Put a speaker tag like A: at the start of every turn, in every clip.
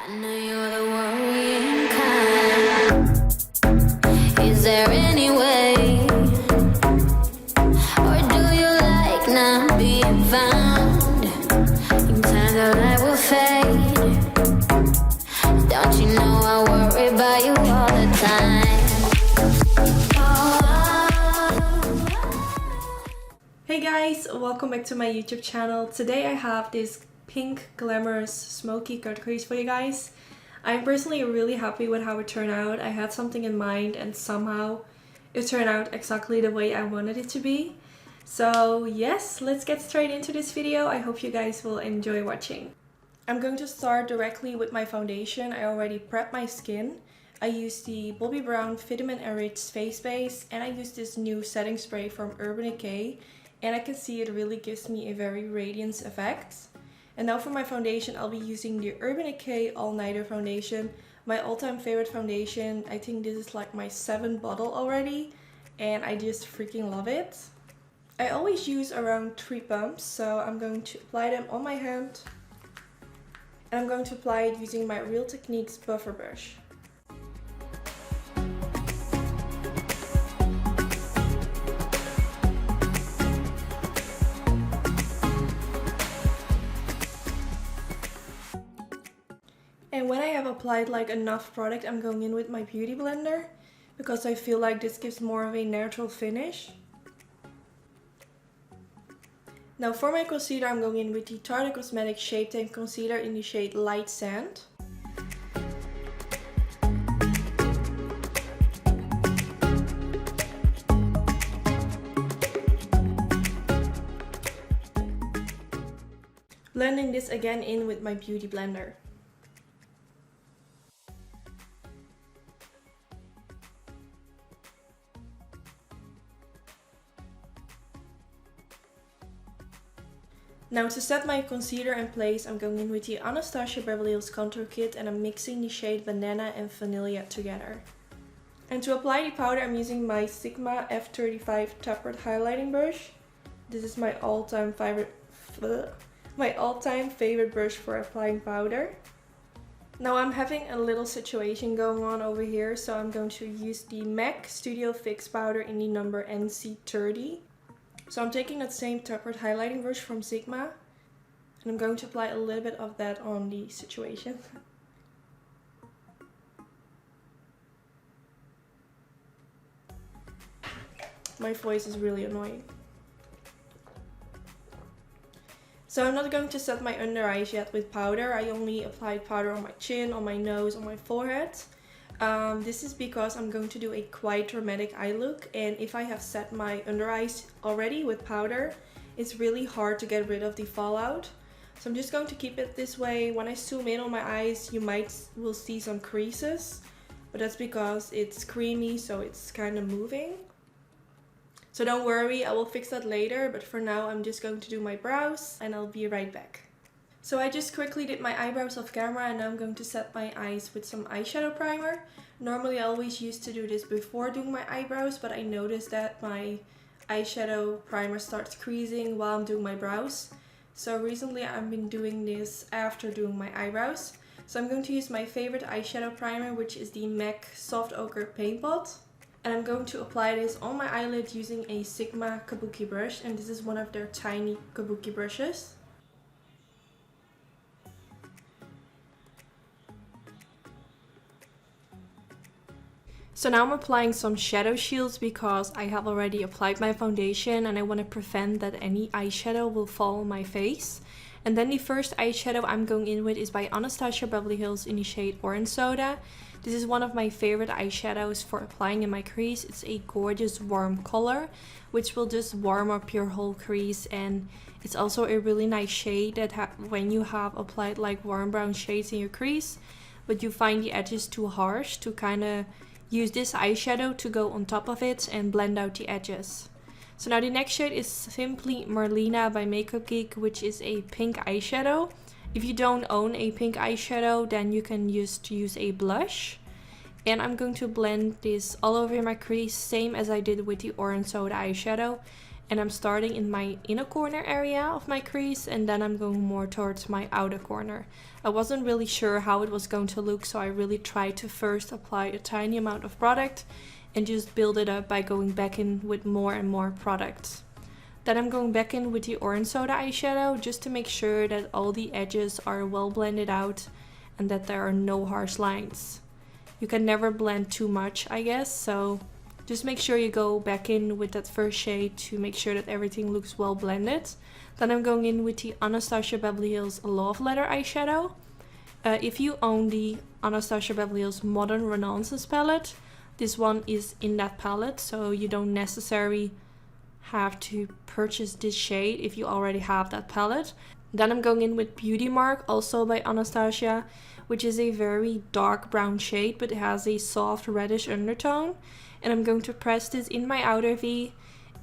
A: I know you're the worrying kind. Is there any way? Or do you like not being found? In time the light will fade. Don't you know I worry about you all the time?
B: Hey guys, welcome back to my YouTube channel. Today I have this pink glamorous smoky cut crease for you guys. I'm personally really happy with how it turned out. I had something in mind and somehow it turned out exactly the way I wanted it to be. So yes, let's get straight into this video. I hope you guys will enjoy watching. I'm going to start directly with my foundation. I already prepped my skin. I used the Bobbi Brown Vitamin Enriched Face Base and I used this new setting spray from Urban Decay. And I can see it really gives me a very radiance effect. And now for my foundation, I'll be using the Urban Decay All Nighter foundation. My all-time favorite foundation. I think this is like my 7th bottle already. And I just freaking love it. I always use around 3 pumps. So I'm going to apply them on my hand. And I'm going to apply it using my Real Techniques buffer brush. And when I have applied like enough product, I'm going in with my beauty blender because I feel like this gives more of a natural finish. Now for my concealer, I'm going in with the Tarte Cosmetics Shape Tape Concealer in the shade Light Sand. Blending this again in with my beauty blender. Now to set my concealer in place, I'm going in with the Anastasia Beverly Hills Contour Kit and I'm mixing the shade Banana and Vanilla together. And to apply the powder, I'm using my Sigma F35 tapered highlighting brush. This is my all-time favorite brush for applying powder. Now I'm having a little situation going on over here, so I'm going to use the MAC Studio Fix powder in the number NC30. So I'm taking that same tapered highlighting brush from Sigma and I'm going to apply a little bit of that on the situation. My voice is really annoying. So I'm not going to set my under eyes yet with powder. I only applied powder on my chin, on my nose, on my forehead. This is because I'm going to do a quite dramatic eye look, and if I have set my under eyes already with powder, it's really hard to get rid of the fallout. So I'm just going to keep it this way. When I zoom in on my eyes, you will see some creases, but that's because it's creamy, so it's kind of moving. So don't worry, I will fix that later, but for now I'm just going to do my brows and I'll be right back. So I just quickly did my eyebrows off camera and now I'm going to set my eyes with some eyeshadow primer. Normally I always used to do this before doing my eyebrows, but I noticed that my eyeshadow primer starts creasing while I'm doing my brows. So recently I've been doing this after doing my eyebrows. So I'm going to use my favorite eyeshadow primer, which is the MAC Soft Ochre Paint Pot. And I'm going to apply this on my eyelid using a Sigma Kabuki brush, and this is one of their tiny Kabuki brushes. So now I'm applying some shadow shields because I have already applied my foundation and I want to prevent that any eyeshadow will fall on my face. And then the first eyeshadow I'm going in with is by Anastasia Beverly Hills in the shade Orange Soda. This is one of my favorite eyeshadows for applying in my crease. It's a gorgeous warm color, which will just warm up your whole crease. And it's also a really nice shade that when you have applied like warm brown shades in your crease, but you find the edges too harsh, to kind of use this eyeshadow to go on top of it and blend out the edges. So now the next shade is Simply Marlena by Makeup Geek, which is a pink eyeshadow. If you don't own a pink eyeshadow, then you can just use a blush. And I'm going to blend this all over my crease, same as I did with the Orange Soda eyeshadow. and I'm starting in my inner corner area of my crease, and then I'm going more towards my outer corner. I wasn't really sure how it was going to look, so I really tried to first apply a tiny amount of product and just build it up by going back in with more and more product. Then I'm going back in with the orange soda eyeshadow just to make sure that all the edges are well blended out and that there are no harsh lines. You can never blend too much, I guess, so just make sure you go back in with that first shade to make sure that everything looks well blended. Then I'm going in with the Anastasia Beverly Hills Love Letter eyeshadow. If you own the Anastasia Beverly Hills Modern Renaissance palette, this one is in that palette, so you don't necessarily have to purchase this shade if you already have that palette. Then I'm going in with Beauty Mark, also by Anastasia, which is a very dark brown shade, but it has a soft reddish undertone. And I'm going to press this in my outer V,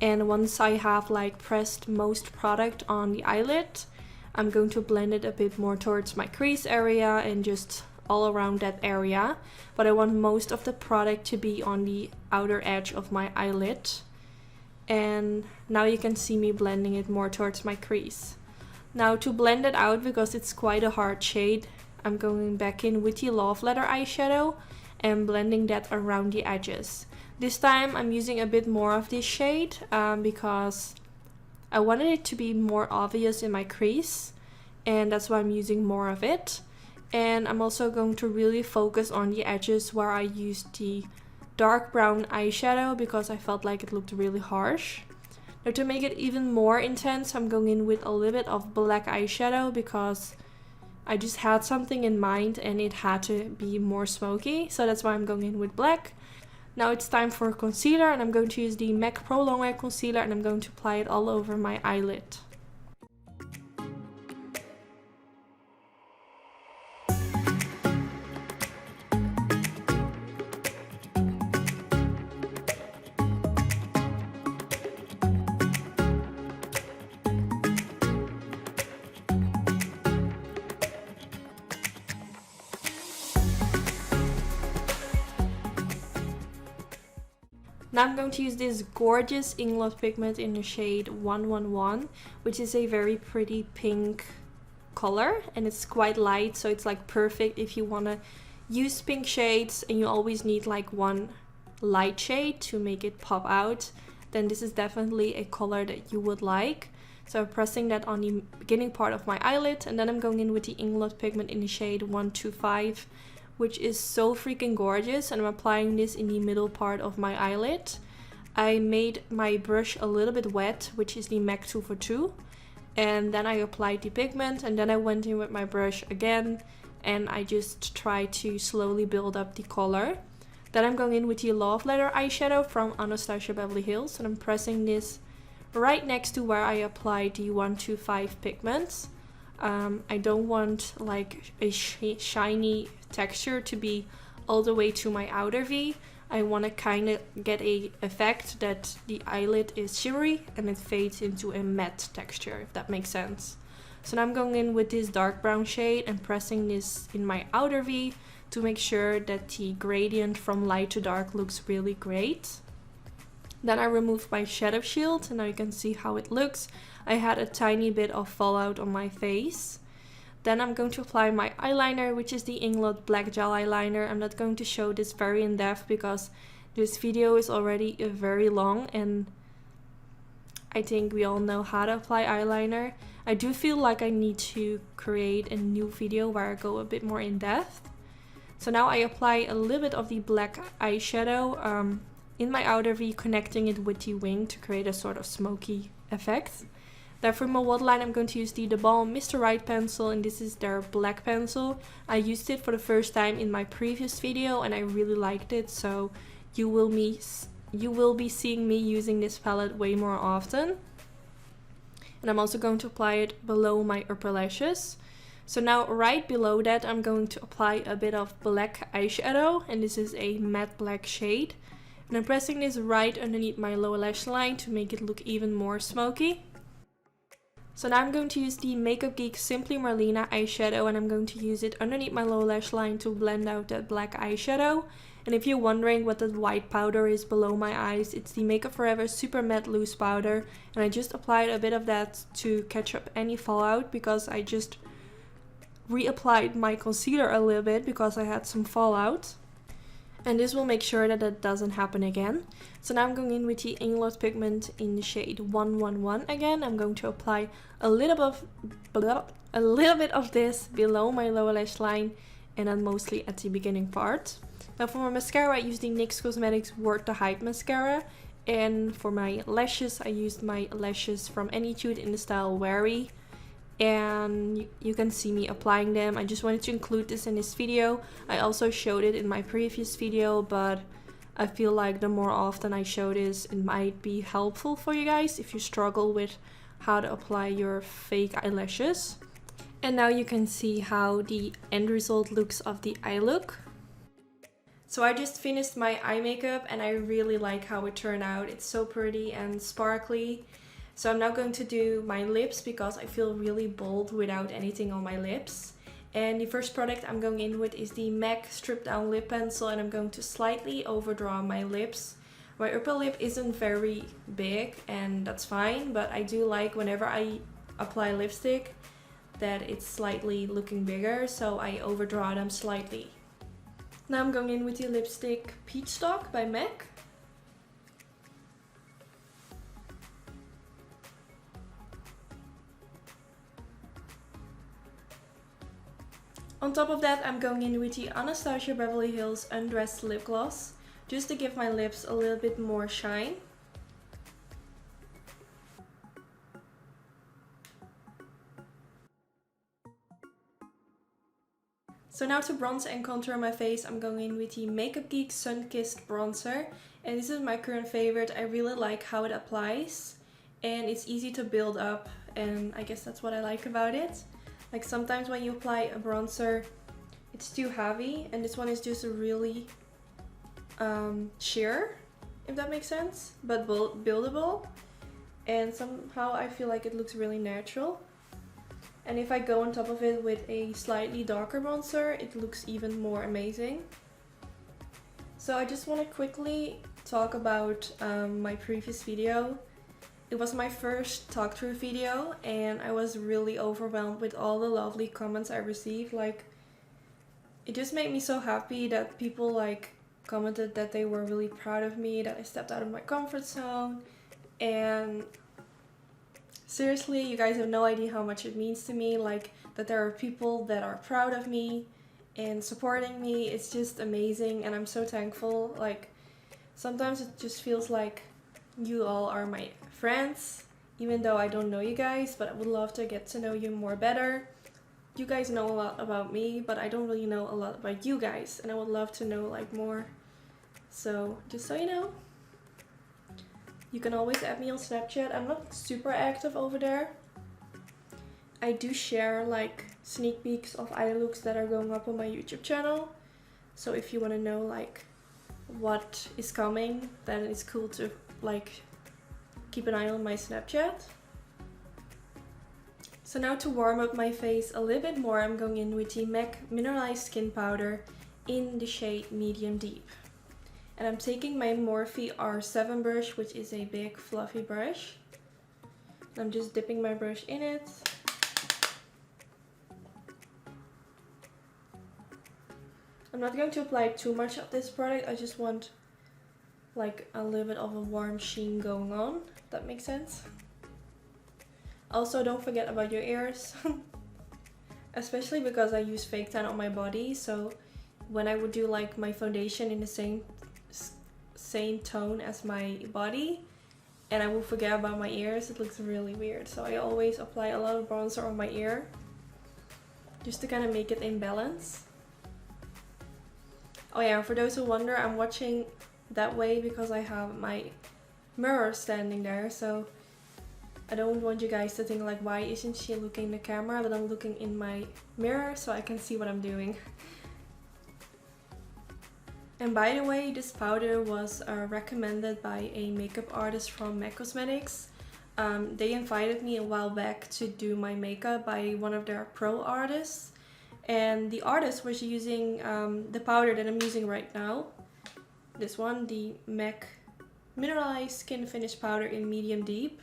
B: and once I have like pressed most product on the eyelid, I'm going to blend it a bit more towards my crease area and just all around that area, but I want most of the product to be on the outer edge of my eyelid. And now you can see me blending it more towards my crease. Now to blend it out, because it's quite a hard shade, I'm going back in with the Love Letter eyeshadow and blending that around the edges. This time I'm using a bit more of this shade because I wanted it to be more obvious in my crease, and that's why I'm using more of it. And I'm also going to really focus on the edges where I used the dark brown eyeshadow because I felt like it looked really harsh. Now to make it even more intense, I'm going in with a little bit of black eyeshadow because I just had something in mind and it had to be more smoky, so that's why I'm going in with black. Now it's time for concealer, and I'm going to use the MAC Pro Longwear Concealer, and I'm going to apply it all over my eyelid. Now I'm going to use this gorgeous Inglot pigment in the shade 111, which is a very pretty pink color, and it's quite light, so it's like perfect if you want to use pink shades and you always need like one light shade to make it pop out. Then this is definitely a color that you would like. So I'm pressing that on the beginning part of my eyelid, and then I'm going in with the Inglot pigment in the shade 125, which is so freaking gorgeous, and I'm applying this in the middle part of my eyelid. I made my brush a little bit wet, which is the MAC 242, and then I applied the pigment, and then I went in with my brush again, and I just tried to slowly build up the color. Then I'm going in with the Love Letter eyeshadow from Anastasia Beverly Hills, and I'm pressing this right next to where I applied the 125 pigments. I don't want like a shiny texture to be all the way to my outer V. I want to kind of get a effect that the eyelid is shimmery and it fades into a matte texture, if that makes sense. So now I'm going in with this dark brown shade and pressing this in my outer V to make sure that the gradient from light to dark looks really great. Then I removed my shadow shield, and now you can see how it looks. I had a tiny bit of fallout on my face. Then I'm going to apply my eyeliner, which is the Inglot Black Gel Eyeliner. I'm not going to show this very in depth because this video is already very long, and I think we all know how to apply eyeliner. I do feel like I need to create a new video where I go a bit more in depth. So now I apply a little bit of the black eyeshadow in my outer V, connecting it with the wing to create a sort of smoky effect. Then for my waterline, I'm going to use the Balm Mr. Right pencil, and this is their black pencil. I used it for the first time in my previous video and I really liked it, so you will be seeing me using this palette way more often. And I'm also going to apply it below my upper lashes. So now right below that, I'm going to apply a bit of black eyeshadow, and this is a matte black shade. And I'm pressing this right underneath my lower lash line to make it look even more smoky. So now I'm going to use the Makeup Geek Simply Marlena eyeshadow, and I'm going to use it underneath my lower lash line to blend out that black eyeshadow. And if you're wondering what that white powder is below my eyes, it's the Makeup Forever Super Matte Loose Powder. And I just applied a bit of that to catch up any fallout, because I just reapplied my concealer a little bit because I had some fallout. And this will make sure that that doesn't happen again. So now I'm going in with the Inglot pigment in the shade 111 again. I'm going to apply a little bit of this below my lower lash line, and then mostly at the beginning part. Now for my mascara, I used the NYX Cosmetics Worth the Hype mascara. And for my lashes, I used my lashes from Anytude in the style Wary. And you can see me applying them. I just wanted to include this in this video. I also showed it in my previous video, but I feel like the more often I show this, it might be helpful for you guys if you struggle with how to apply your fake eyelashes. And now you can see how the end result looks of the eye look. So I just finished my eye makeup and I really like how it turned out. It's so pretty and sparkly. So I'm now going to do my lips because I feel really bold without anything on my lips. And the first product I'm going in with is the MAC Strip Down Lip Pencil, and I'm going to slightly overdraw my lips. My upper lip isn't very big and that's fine, but I do like whenever I apply lipstick that it's slightly looking bigger, so I overdraw them slightly. Now I'm going in with the lipstick Peach Stock by MAC. On top of that, I'm going in with the Anastasia Beverly Hills Undressed Lip Gloss, just to give my lips a little bit more shine. So now to bronze and contour my face, I'm going in with the Makeup Geek Sun Kissed Bronzer. And this is my current favorite. I really like how it applies and it's easy to build up, and I guess that's what I like about it. Like sometimes when you apply a bronzer, it's too heavy, and this one is just a really sheer, if that makes sense, but buildable. And somehow I feel like it looks really natural. And if I go on top of it with a slightly darker bronzer, it looks even more amazing. So I just want to quickly talk about my previous video. It was my first talk through video and I was really overwhelmed with all the lovely comments I received. Like, it just made me so happy that people like commented that they were really proud of me, that I stepped out of my comfort zone. And seriously, you guys have no idea how much it means to me, like that there are people that are proud of me and supporting me. It's just amazing and I'm so thankful. Like, sometimes it just feels like you all are my friends, even though I don't know you guys, but I would love to get to know you more better. You guys know a lot about me, but I don't really know a lot about you guys, and I would love to know like more. So just so you know, you can always add me on Snapchat. I'm not super active over there. I do share like sneak peeks of eye looks that are going up on my YouTube channel. So if you want to know like what is coming, then it's cool to like keep an eye on my Snapchat. So now to warm up my face a little bit more, I'm going in with the MAC Mineralized Skin Powder in the shade Medium Deep. And I'm taking my Morphe R7 brush, which is a big fluffy brush. I'm just dipping my brush in it. I'm not going to apply too much of this product, I just want like a little bit of a warm sheen going on, if that makes sense. Also, don't forget about your ears, especially because I use fake tan on my body, so when I would do like my foundation in the same tone as my body and I will forget about my ears, it looks really weird. So I always apply a lot of bronzer on my ear just to kind of make it in balance. Oh yeah, for those who wonder, I'm watching that way because I have my mirror standing there, so I don't want you guys to think like, why isn't she looking in the camera, but I'm looking in my mirror so I can see what I'm doing. And by the way, this powder was recommended by a makeup artist from MAC Cosmetics. They invited me a while back to do my makeup by one of their pro artists, and the artist was using the powder that I'm using right now. This one, the MAC Mineralized Skin Finish Powder in Medium Deep.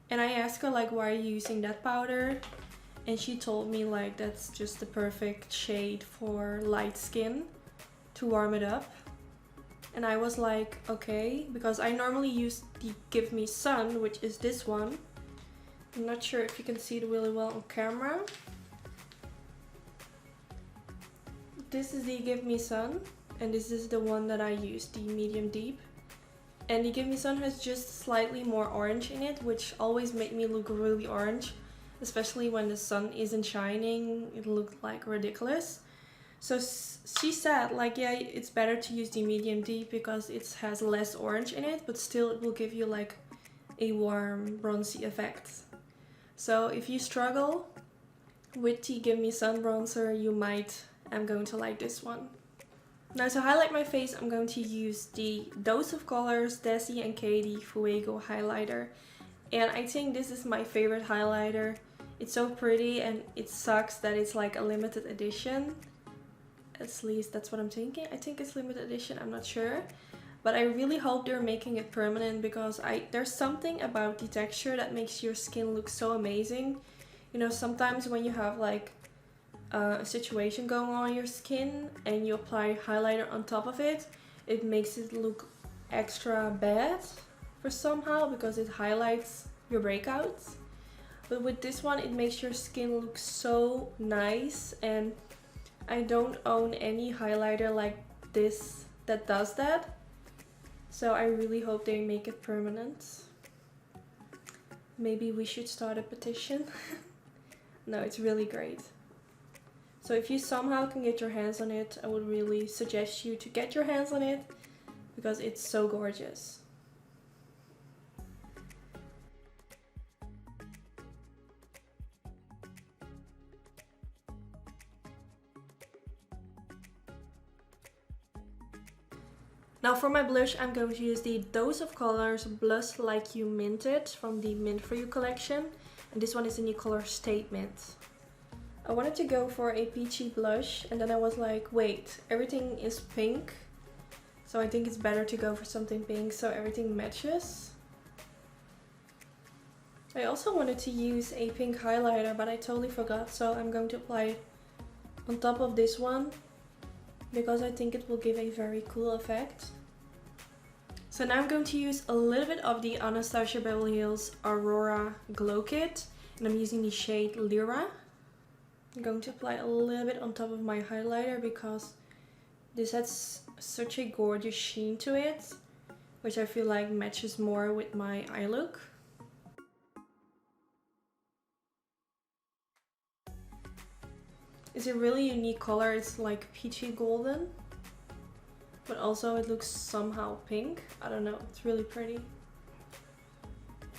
B: And I asked her like, why are you using that powder? And she told me like that's just the perfect shade for light skin to warm it up. And I was like, okay, because I normally use the Give Me Sun, which is this one. I'm not sure if you can see it really well on camera. This is the Give Me Sun, and this is the one that I use, the Medium Deep. And the Give Me Sun has just slightly more orange in it, which always made me look really orange. Especially when the sun isn't shining, it looked like ridiculous. So she said like, yeah, it's better to use the Medium Deep because it has less orange in it, but still it will give you like a warm bronzy effect. So if you struggle with the Give Me Sun bronzer, you might am going to like this one. Now to highlight my face, I'm going to use the Dose of Colors Desi and Katie Fuego highlighter. And I think this is my favorite highlighter. It's so pretty, and it sucks that it's like a limited edition. At least that's what I'm thinking. I think it's limited edition, I'm not sure. But I really hope they're making it permanent, because there's something about the texture that makes your skin look so amazing. You know, sometimes when you have like a situation going on your skin and you apply highlighter on top of it, it makes it look extra bad for somehow, because it highlights your breakouts. But with this one, it makes your skin look so nice, and I don't own any highlighter like this that does that. So I really hope they make it permanent. Maybe we should start a petition. No, it's really great. So if you somehow can get your hands on it, I would really suggest you to get your hands on it, because it's so gorgeous. Now for my blush, I'm going to use the Dose of Colors Blush Like You Minted from the Mint For You collection. And this one is in the color Statement. I wanted to go for a peachy blush, and then I was like, wait, everything is pink. So I think it's better to go for something pink so everything matches. I also wanted to use a pink highlighter, but I totally forgot. So I'm going to apply it on top of this one, because I think it will give a very cool effect. So now I'm going to use a little bit of the Anastasia Beverly Hills Aurora Glow Kit, and I'm using the shade Lyra. I'm going to apply a little bit on top of my highlighter, because this has such a gorgeous sheen to it, which I feel like matches more with my eye look. It's a really unique color. It's like peachy golden, but also it looks somehow pink. I don't know, it's really pretty.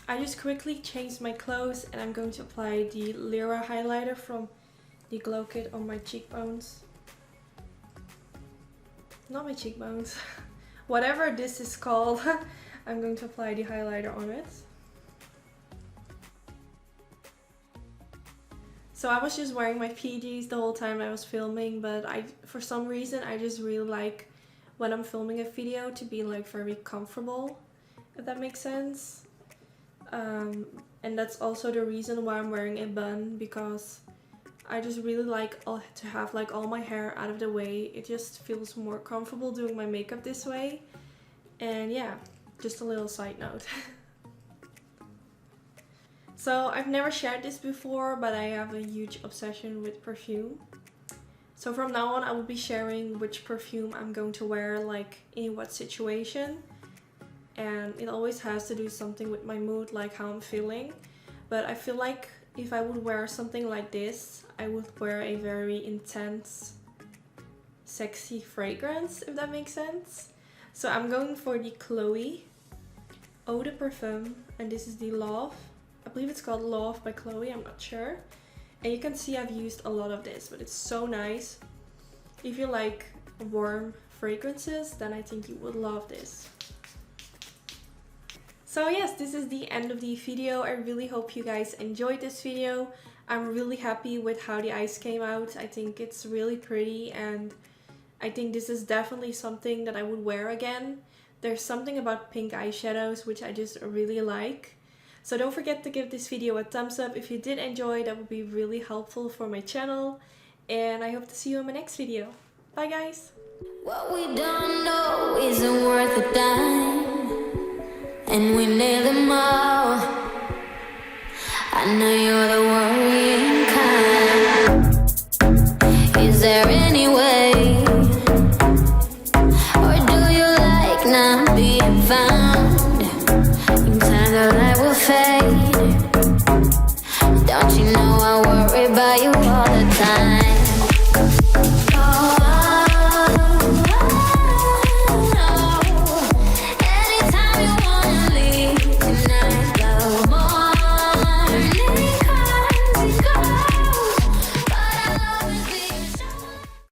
B: I just quickly changed my clothes, and I'm going to apply the Lyra highlighter from the Glow Kit on my cheekbones. Not my cheekbones. Whatever this is called, I'm going to apply the highlighter on it. So I was just wearing my PJs the whole time I was filming, but for some reason I just really like when I'm filming a video to be like very comfortable, if that makes sense. And that's also the reason why I'm wearing a bun, because I just really like to have like all my hair out of the way. It just feels more comfortable doing my makeup this way. And yeah, just a little side note. So I've never shared this before, but I have a huge obsession with perfume. So from now on I will be sharing which perfume I'm going to wear, like in what situation. And it always has to do something with my mood, like how I'm feeling. But I feel like if I would wear something like this, I would wear a very intense, sexy fragrance, if that makes sense. So I'm going for the Chloe Eau de Parfum, and this is the Love. I believe it's called Love by Chloe, I'm not sure. And you can see I've used a lot of this, but it's so nice. If you like warm fragrances, then I think you would love this. So yes, this is the end of the video. I really hope you guys enjoyed this video. I'm really happy with how the eyes came out. I think it's really pretty, and I think this is definitely something that I would wear again. There's something about pink eyeshadows which I just really like. So don't forget to give this video a thumbs up if you did enjoy. That would be really helpful for my channel. And I hope to see you in my next video. Bye guys!
A: What we don't know isn't worth a dime, and we nail them all. I know you're the one.